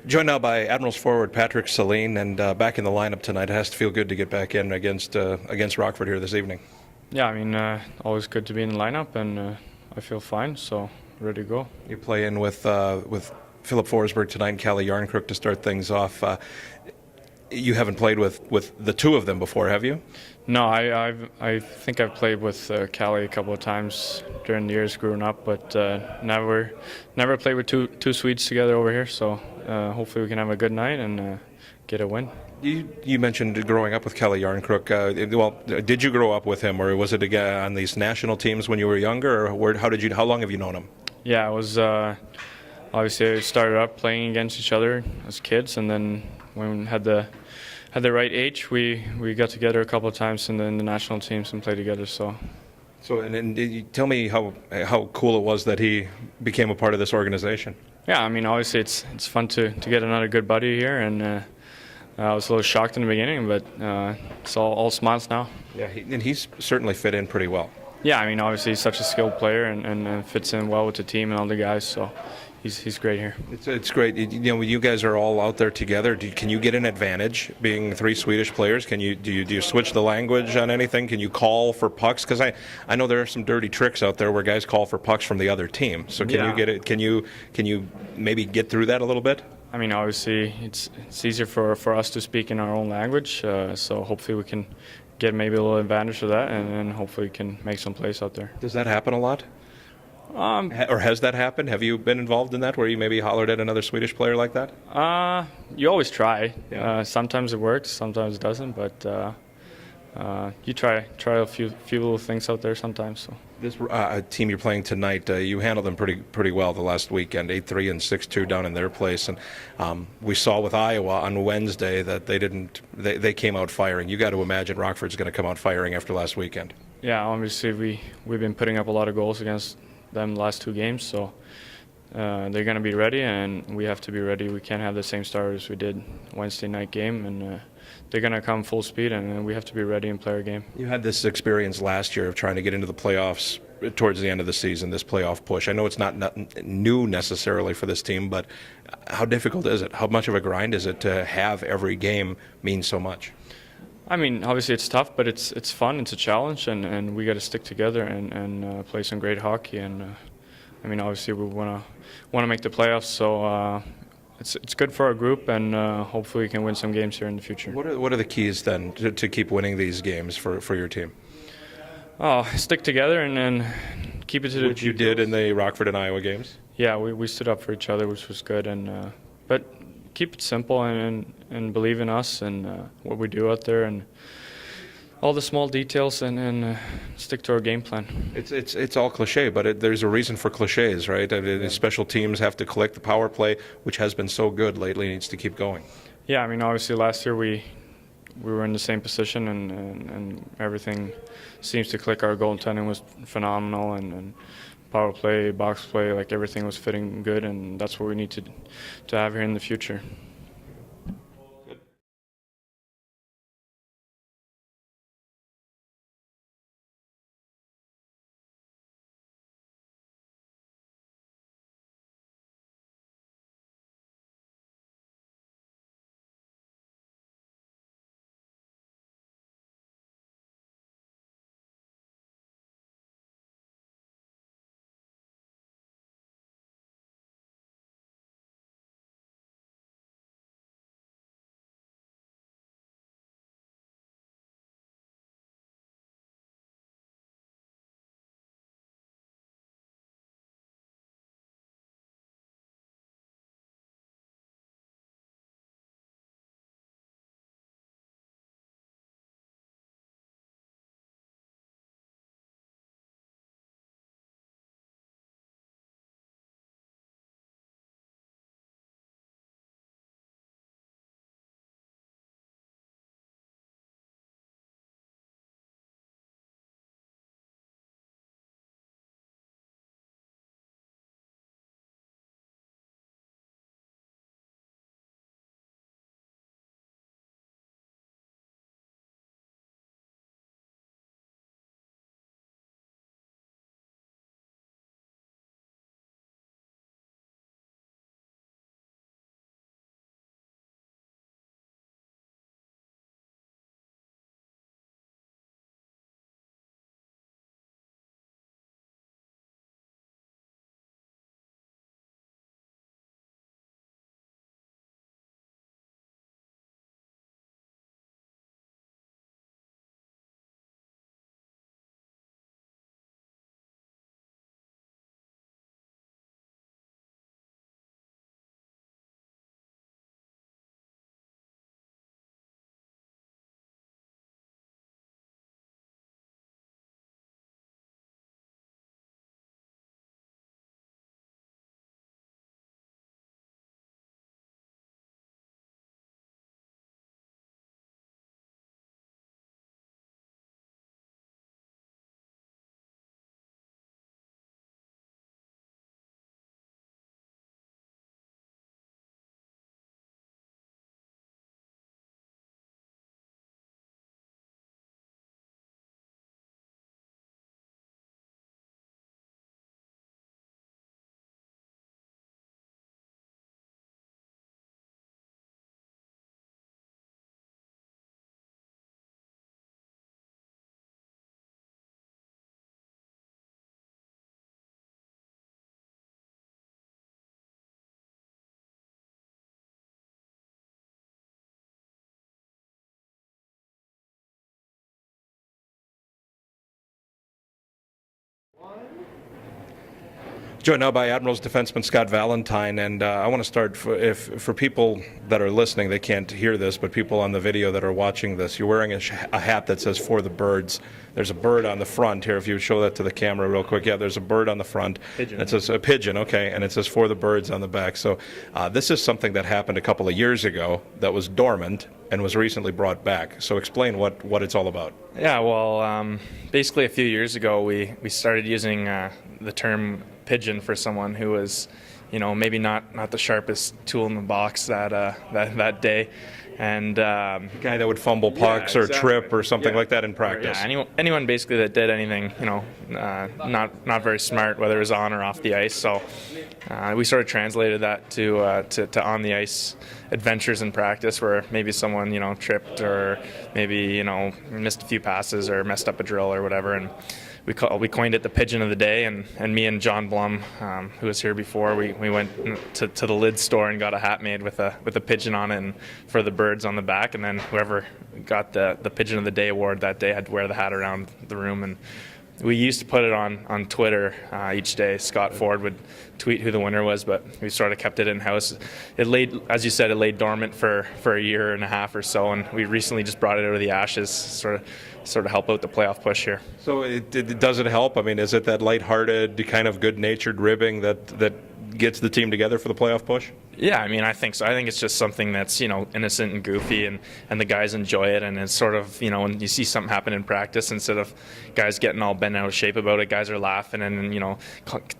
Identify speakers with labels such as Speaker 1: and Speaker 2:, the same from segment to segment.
Speaker 1: Joined now by Admirals forward Patrick Saline, and back in the lineup tonight. It has to feel good to get back in against Rockford here this evening.
Speaker 2: Yeah, I mean, always good to be in the lineup, and I feel fine, so ready to go.
Speaker 1: You play in with Philip Forsberg tonight and Calle Yarncrook to start things off. You haven't played with the two of them before, have you?
Speaker 2: No, I think I've played with Calle a couple of times during the years growing up, but never played with two Swedes together over here. So hopefully we can have a good night and get a win.
Speaker 1: You mentioned growing up with Calle Yarncrook. Well, did you grow up with him, or was it again on these national teams when you were younger, or how long have you known him?
Speaker 2: Yeah, it was obviously I started up playing against each other as kids, and then when we had the right age, we got together a couple of times in the national teams and played together. So
Speaker 1: and you tell me how cool it was that he became a part of this organization.
Speaker 2: Yeah, I mean, obviously it's fun to get another good buddy here, and I was a little shocked in the beginning, but it's all smiles now.
Speaker 1: Yeah, he's certainly fit in pretty well.
Speaker 2: Yeah, I mean, obviously he's such a skilled player and fits in well with the team and all the guys, so he's great here.
Speaker 1: It's great. When you guys are all out there together, can you get an advantage being three Swedish players? Do you switch the language on anything? Can you call for pucks? Because I know there are some dirty tricks out there where guys call for pucks from the other team. So you get it? Can you maybe get through that a little bit?
Speaker 2: I mean, obviously it's easier for us to speak in our own language, so hopefully we can get maybe a little advantage of that, and hopefully we can make some plays out there.
Speaker 1: Does that happen a lot? Or has that happened? Have you been involved in that, where you maybe hollered at another Swedish player like that?
Speaker 2: You always try.
Speaker 1: Yeah.
Speaker 2: Sometimes it works, sometimes it doesn't, but you try a few little things out there sometimes. So.
Speaker 1: This team you're playing tonight, you handled them pretty well the last weekend, 8-3 and 6-2 down in their place, and we saw with Iowa on Wednesday that they came out firing. You got to imagine Rockford's going to come out firing after last weekend.
Speaker 2: Yeah, obviously we've been putting up a lot of goals against them the last two games, so they're going to be ready, and we have to be ready. We can't have the same start as we did Wednesday night game, and they're going to come full speed, and we have to be ready and play our game.
Speaker 1: You had this experience last year of trying to get into the playoffs towards the end of the season, this playoff push. I know it's not new necessarily for this team, but how difficult is it? How much of a grind is it to have every game mean so much?
Speaker 2: I mean, obviously it's tough, but it's fun. It's a challenge, and we got to stick together and play some great hockey. And I mean, obviously we want to make the playoffs, so it's good for our group, and hopefully we can win some games here in the future.
Speaker 1: What are the keys then to keep winning these games for your team?
Speaker 2: Oh, stick together and keep it to the
Speaker 1: Which you did in the Rockford and Iowa games.
Speaker 2: Yeah, we stood up for each other, which was good, and but keep it simple and believe in us and what we do out there and all the small details, and stick to our game plan.
Speaker 1: It's all cliche, but there's a reason for cliches, right? Special teams have to collect the power play, which has been so good lately, needs to keep going.
Speaker 2: Yeah, I mean, obviously last year we were in the same position, and everything seems to click. Our goaltending was phenomenal, and power play, box play, like everything was fitting good, and that's what we need to have here in the future.
Speaker 1: Joined now by Admirals defenseman Scott Valentine, and I want to start for people that are listening, they can't hear this, but people on the video that are watching this, you're wearing a hat that says "For the Birds." There's a bird on the front here. If you show that to the camera real quick, yeah, there's a bird on the front.
Speaker 3: Pigeon.
Speaker 1: It says a pigeon, okay, and it says "For the Birds" on the back. So this is something that happened a couple of years ago that was dormant and was recently brought back. So explain what it's all about.
Speaker 3: Yeah, well, basically a few years ago we started using the term pigeon for someone who was, maybe not the sharpest tool in the box that day, and
Speaker 1: The guy that would fumble pucks or trip or something like that in practice.
Speaker 3: Yeah, anyone basically that did anything, not very smart, whether it was on or off the ice. So we sort of translated that to on the ice adventures in practice, where maybe someone tripped or maybe missed a few passes or messed up a drill or whatever, and we coined it the pigeon of the day, and me and John Blum, who was here before, we went to the lid store and got a hat made with a pigeon on it and for the birds on the back, and then whoever got the pigeon of the day award that day had to wear the hat around the room. And we used to put it on Twitter each day. Scott Ford would tweet who the winner was, but we sort of kept it in-house. It laid, as you said, it laid dormant for a year and a half or so, and we recently just brought it out of the ashes, sort of help out the playoff push here.
Speaker 1: So does it help? I mean, is it that lighthearted, kind of good-natured ribbing that gets the team together for the playoff push?
Speaker 3: Yeah, I mean, I think so. I think it's just something that's, innocent and goofy, and the guys enjoy it, and it's sort of, when you see something happen in practice, instead of guys getting all bent out of shape about it, guys are laughing and,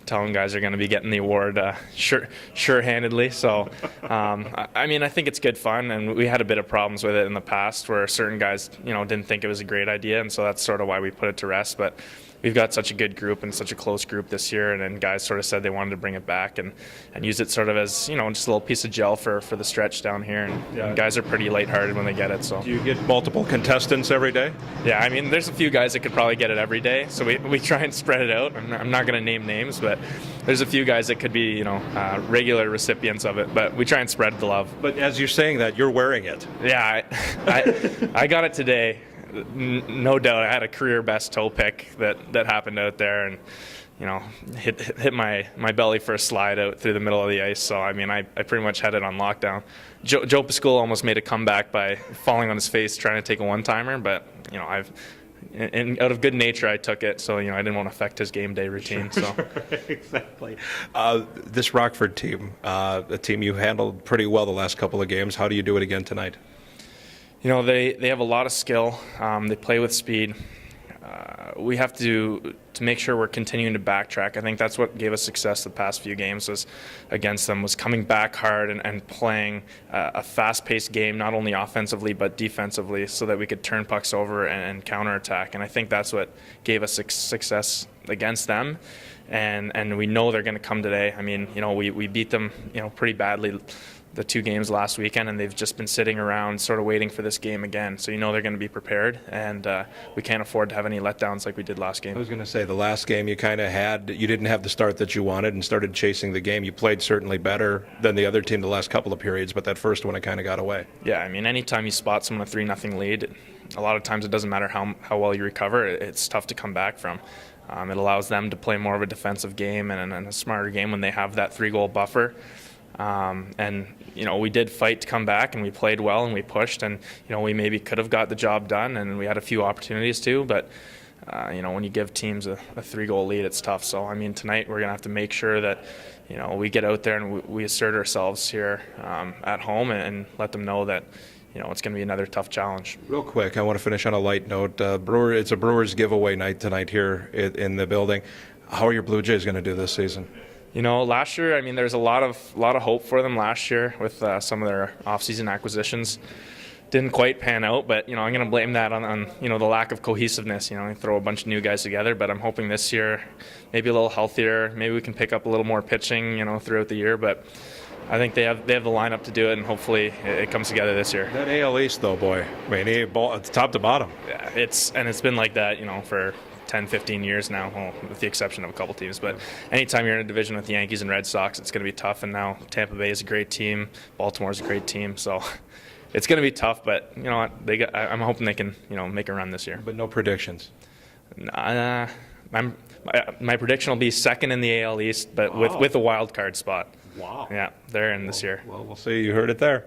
Speaker 3: telling guys are going to be getting the award sure-handedly. So, I mean, I think it's good fun, and we had a bit of problems with it in the past where certain guys, didn't think it was a great idea, and so that's sort of why we put it to rest. But we've got such a good group and such a close group this year, and guys sort of said they wanted to bring it back and use it sort of as, just a little piece of gel for the stretch down here, and guys are pretty lighthearted when they get it. So
Speaker 1: do you get multiple contestants every day?
Speaker 3: Yeah, I mean, there's a few guys that could probably get it every day, so we try and spread it out. I'm not going to name names, but there's a few guys that could be, regular recipients of it, but we try and spread the love.
Speaker 1: But as you're saying that, you're wearing it.
Speaker 3: Yeah, I got it today. No doubt, I had a career best toe pick that happened out there, and hit my belly for a slide out through the middle of the ice. So I mean, I pretty much had it on lockdown. Joe Pascoal almost made a comeback by falling on his face trying to take a one-timer, but out of good nature, I took it. So I didn't want to affect his game day routine. So
Speaker 1: Exactly. This Rockford team, a team you handled pretty well the last couple of games. How do you do it again tonight?
Speaker 3: They have a lot of skill. They play with speed. We have to make sure we're continuing to backtrack. I think that's what gave us success the past few games was against them, was coming back hard and playing a fast-paced game, not only offensively but defensively, so that we could turn pucks over and counterattack. And I think that's what gave us success against them. And we know they're going to come today. I mean, we beat them, pretty badly the two games last weekend, and they've just been sitting around sort of waiting for this game again. So they're going to be prepared, and we can't afford to have any letdowns like we did last game.
Speaker 1: I was going to say, the last game you didn't have the start that you wanted and started chasing the game. You played certainly better than the other team the last couple of periods, but that first one it kind of got away.
Speaker 3: Yeah, I mean, anytime you spot someone a 3-0 lead, a lot of times it doesn't matter how well you recover, it's tough to come back from. It allows them to play more of a defensive game and a smarter game when they have that 3-goal buffer. We did fight to come back, and we played well, and we pushed, and we maybe could have got the job done, and we had a few opportunities too, but when you give teams a 3-goal lead, it's tough. So I mean, tonight we're gonna have to make sure that we get out there and we assert ourselves here at home and let them know that it's going to be another tough challenge. Real
Speaker 1: quick, I want to finish on a light note. It's a Brewers giveaway night tonight here in the building. How are your Blue Jays going to do this season?
Speaker 3: Last year, I mean, there's a lot of hope for them last year with some of their off-season acquisitions. Didn't quite pan out, but I'm going to blame that on the lack of cohesiveness. Throw a bunch of new guys together, but I'm hoping this year maybe a little healthier. Maybe we can pick up a little more pitching, throughout the year. But I think they have the lineup to do it, and hopefully it comes together this year.
Speaker 1: That AL East, though, boy, I mean, it's top to bottom.
Speaker 3: Yeah, it's been like that, for 10, 15 years now, well, with the exception of a couple teams. But anytime you're in a division with the Yankees and Red Sox, it's going to be tough. And now Tampa Bay is a great team. Baltimore's a great team. So it's going to be tough. But you know what? I'm hoping they can make a run this year.
Speaker 1: But no predictions.
Speaker 3: I'm My prediction will be second in the AL East, but with a wild card spot.
Speaker 1: Wow.
Speaker 3: Yeah, they're in this year.
Speaker 1: Well, we'll see. You heard it there.